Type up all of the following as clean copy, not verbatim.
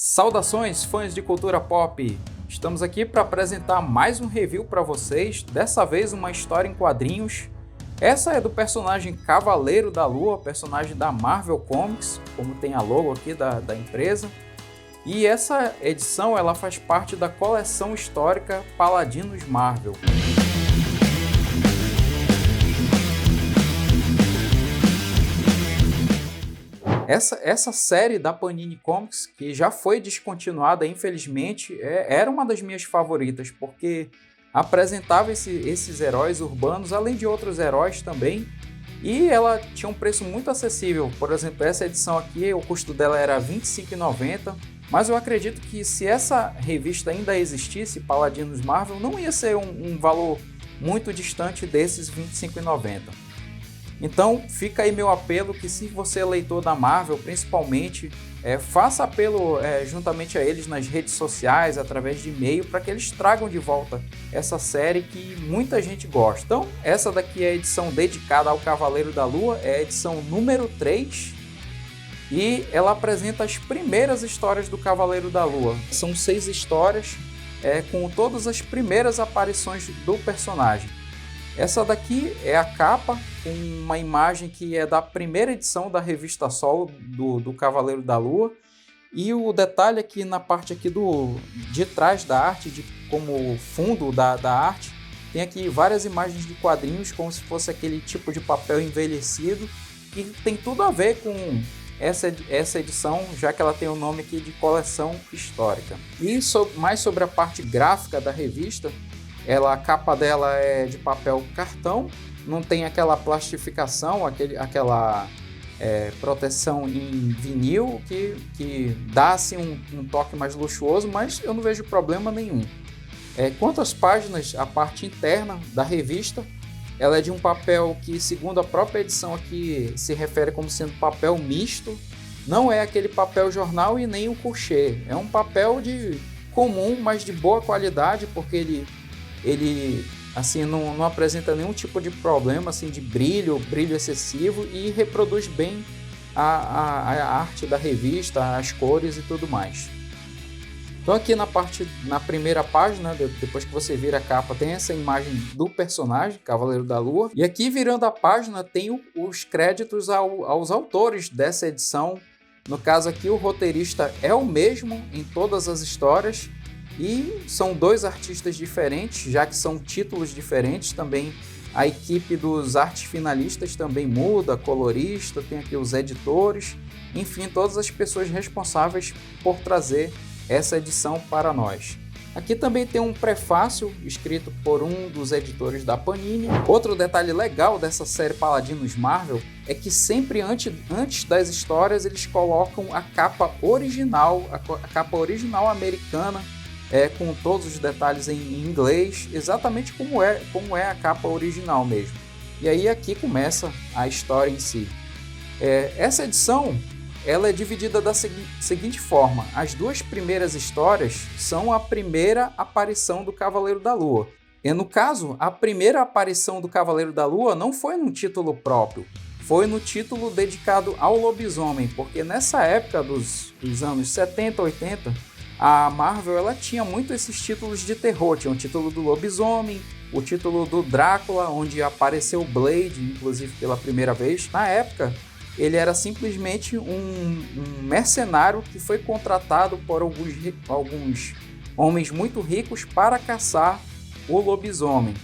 Saudações, fãs de cultura pop! Estamos aqui para apresentar mais um review para vocês, dessa vez uma história em quadrinhos. Essa é do personagem Cavaleiro da Lua, personagem da Marvel Comics, como tem a logo aqui da empresa. E essa edição ela faz parte da coleção histórica Paladinos Marvel. Essa série da Panini Comics, que já foi descontinuada, infelizmente, era uma das minhas favoritas, porque apresentava esses heróis urbanos, além de outros heróis também, e ela tinha um preço muito acessível. Por exemplo, essa edição aqui, o custo dela era R$ 25,90, mas eu acredito que se essa revista ainda existisse, Paladinos Marvel, não ia ser um valor muito distante desses R$ 25,90. Então fica aí meu apelo que, se você é leitor da Marvel, principalmente, faça apelo juntamente a eles nas redes sociais, através de e-mail, para que eles tragam de volta essa série que muita gente gosta. Então essa daqui é a edição dedicada ao Cavaleiro da Lua, é a edição número 3, e ela apresenta as primeiras histórias do Cavaleiro da Lua. São 6 histórias com todas as primeiras aparições do personagem. Essa daqui é a capa, com uma imagem que é da primeira edição da revista solo do Cavaleiro da Lua. E o detalhe aqui na parte aqui de trás da arte, como fundo da arte, tem aqui várias imagens de quadrinhos, como se fosse aquele tipo de papel envelhecido, que tem tudo a ver com essa edição, já que ela tem o nome aqui de coleção histórica. E mais sobre a parte gráfica da revista, a capa dela é de papel cartão, não tem aquela plastificação, aquela proteção em vinil que dá assim, um toque mais luxuoso, mas eu não vejo problema nenhum. Quanto às páginas, a parte interna da revista, ela é de um papel que, segundo a própria edição aqui, se refere como sendo papel misto. Não é aquele papel jornal e nem o couché, é um papel comum, mas de boa qualidade, porque ele assim, não apresenta nenhum tipo de problema assim, de brilho excessivo, e reproduz bem a arte da revista, as cores e tudo mais. Então aqui na primeira página, depois que você vira a capa, tem essa imagem do personagem, Cavaleiro da Lua. E aqui, virando a página, tem os créditos aos autores dessa edição. No caso aqui, o roteirista é o mesmo em todas as histórias, e são 2 artistas diferentes, já que são títulos diferentes também. A equipe dos artes finalistas também muda, colorista, tem aqui os editores, enfim, todas as pessoas responsáveis por trazer essa edição para nós. Aqui também tem um prefácio escrito por um dos editores da Panini. Outro detalhe legal dessa série Paladinos Marvel é que sempre antes das histórias eles colocam a capa original, a capa original americana, com todos os detalhes em inglês, exatamente como é a capa original mesmo. E aí aqui começa a história em si. Essa edição ela é dividida da seguinte forma: as 2 primeiras histórias são a primeira aparição do Cavaleiro da Lua. E no caso, a primeira aparição do Cavaleiro da Lua não foi num título próprio, foi no título dedicado ao lobisomem, porque nessa época dos anos 70, 80, a Marvel ela tinha muito esses títulos de terror. Tinha o título do lobisomem, o título do Drácula, onde apareceu o Blade, inclusive pela primeira vez. Na época, ele era simplesmente um mercenário que foi contratado por alguns homens muito ricos para caçar o lobisomem.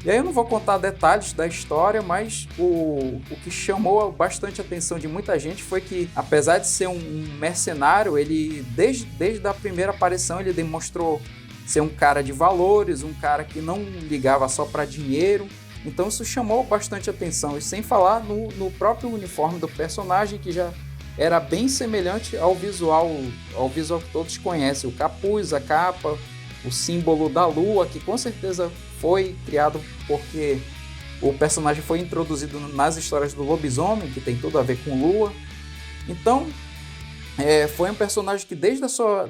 E aí eu não vou contar detalhes da história, mas o que chamou bastante a atenção de muita gente foi que, apesar de ser um mercenário, ele desde a primeira aparição ele demonstrou ser um cara de valores, um cara que não ligava só para dinheiro. Então isso chamou bastante atenção, e sem falar no próprio uniforme do personagem, que já era bem semelhante ao visual que todos conhecem, o capuz, a capa, o símbolo da lua, que com certeza foi criado porque o personagem foi introduzido nas histórias do lobisomem, que tem tudo a ver com lua. Então foi um personagem que desde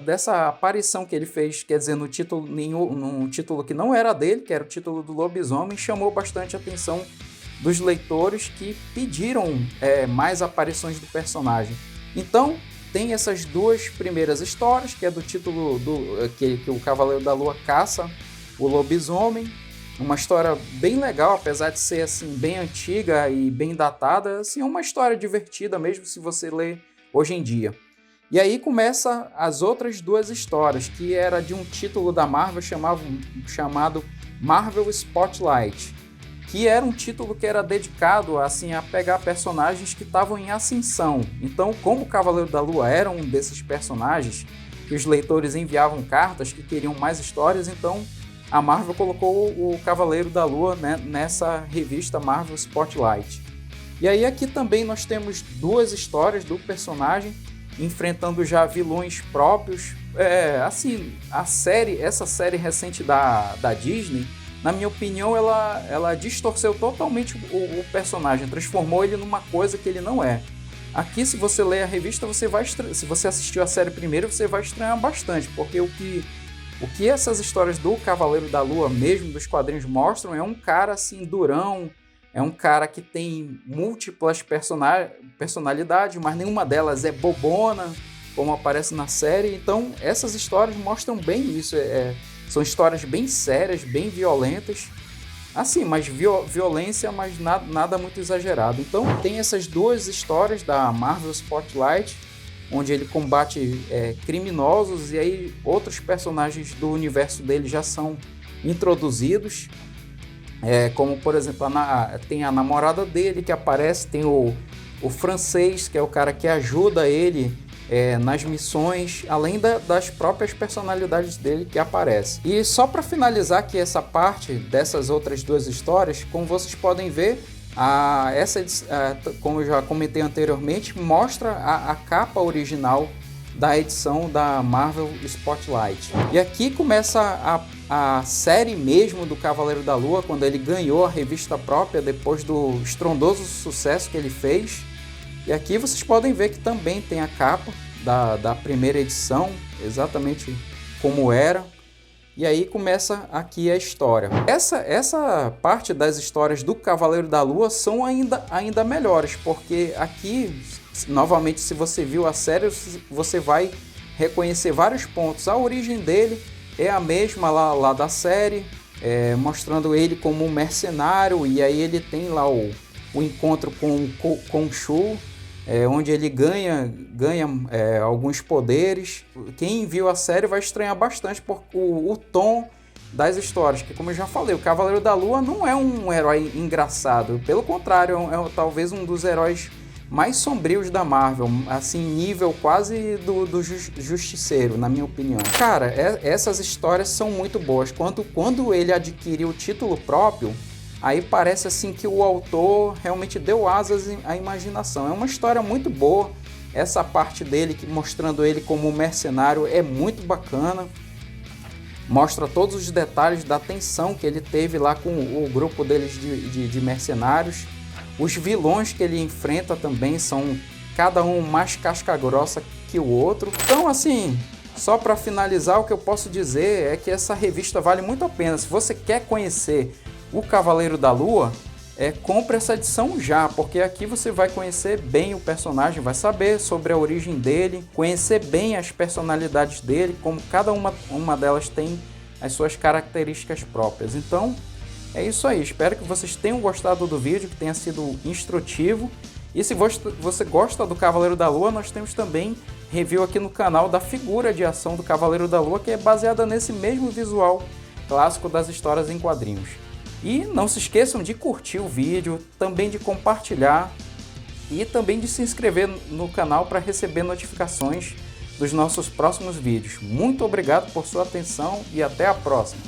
dessa aparição que ele fez, quer dizer, num título que não era dele, que era o título do lobisomem, chamou bastante a atenção dos leitores, que pediram mais aparições do personagem. Então tem essas duas primeiras histórias, que é do título que o Cavaleiro da Lua caça o lobisomem. Uma história bem legal, apesar de ser assim bem antiga e bem datada, assim, é uma história divertida mesmo se você ler hoje em dia. E aí começa as outras duas histórias, que era de um título da Marvel chamado Marvel Spotlight, que era um título que era dedicado assim, a pegar personagens que estavam em ascensão. Então, como o Cavaleiro da Lua era um desses personagens que os leitores enviavam cartas que queriam mais histórias, então a Marvel colocou o Cavaleiro da Lua, né, nessa revista Marvel Spotlight. E aí aqui também nós temos duas histórias do personagem enfrentando já vilões próprios. Assim, essa série recente da Disney, na minha opinião, ela distorceu totalmente o personagem, transformou ele numa coisa que ele não é. Aqui, se você ler a revista, se você assistiu a série primeiro, você vai estranhar bastante, porque o que essas histórias do Cavaleiro da Lua, mesmo dos quadrinhos, mostram é um cara assim durão, é um cara que tem múltiplas personalidades, mas nenhuma delas é bobona, como aparece na série. Então, essas histórias mostram bem isso. São histórias bem sérias, bem violentas. Assim, mas violência, mas nada muito exagerado. Então, tem essas duas histórias da Marvel Spotlight, onde ele combate criminosos, e aí outros personagens do universo dele já são introduzidos. Como, por exemplo, tem a namorada dele que aparece, tem o francês, que é o cara que ajuda ele nas missões, além das próprias personalidades dele que aparecem. E só para finalizar aqui essa parte dessas outras duas histórias, como vocês podem ver, como eu já comentei anteriormente, mostra a capa original da edição da Marvel Spotlight. E aqui começa a série mesmo do Cavaleiro da Lua, quando ele ganhou a revista própria depois do estrondoso sucesso que ele fez. E aqui vocês podem ver que também tem a capa da primeira edição, exatamente como era. E aí começa aqui a história. Essa parte das histórias do Cavaleiro da Lua são ainda melhores, porque aqui, novamente, se você viu a série, você vai reconhecer vários pontos. A origem dele é a mesma lá da série, mostrando ele como um mercenário, e aí ele tem lá o encontro com Khonshu, onde ele ganha alguns poderes. Quem viu a série vai estranhar bastante por o tom das histórias, que, como eu já falei, o Cavaleiro da Lua não é um herói engraçado, pelo contrário, é talvez um dos heróis mais sombrios da Marvel, assim, nível quase do Justiceiro, na minha opinião. Cara, essas histórias são muito boas. Quando ele adquiriu o título próprio, aí parece assim que o autor realmente deu asas à imaginação. É uma história muito boa. Essa parte dele, mostrando ele como um mercenário, é muito bacana. Mostra todos os detalhes da tensão que ele teve lá com o grupo deles de mercenários. Os vilões que ele enfrenta também são cada um mais casca grossa que o outro. Então, assim, só para finalizar, o que eu posso dizer é que essa revista vale muito a pena. Se você quer conhecer o Cavaleiro da Lua, compre essa edição já, porque aqui você vai conhecer bem o personagem, vai saber sobre a origem dele, conhecer bem as personalidades dele, como cada uma delas tem as suas características próprias. Então, é isso aí. Espero que vocês tenham gostado do vídeo, que tenha sido instrutivo. E se você gosta do Cavaleiro da Lua, nós temos também review aqui no canal da figura de ação do Cavaleiro da Lua, que é baseada nesse mesmo visual clássico das histórias em quadrinhos. E não se esqueçam de curtir o vídeo, também de compartilhar e também de se inscrever no canal para receber notificações dos nossos próximos vídeos. Muito obrigado por sua atenção e até a próxima!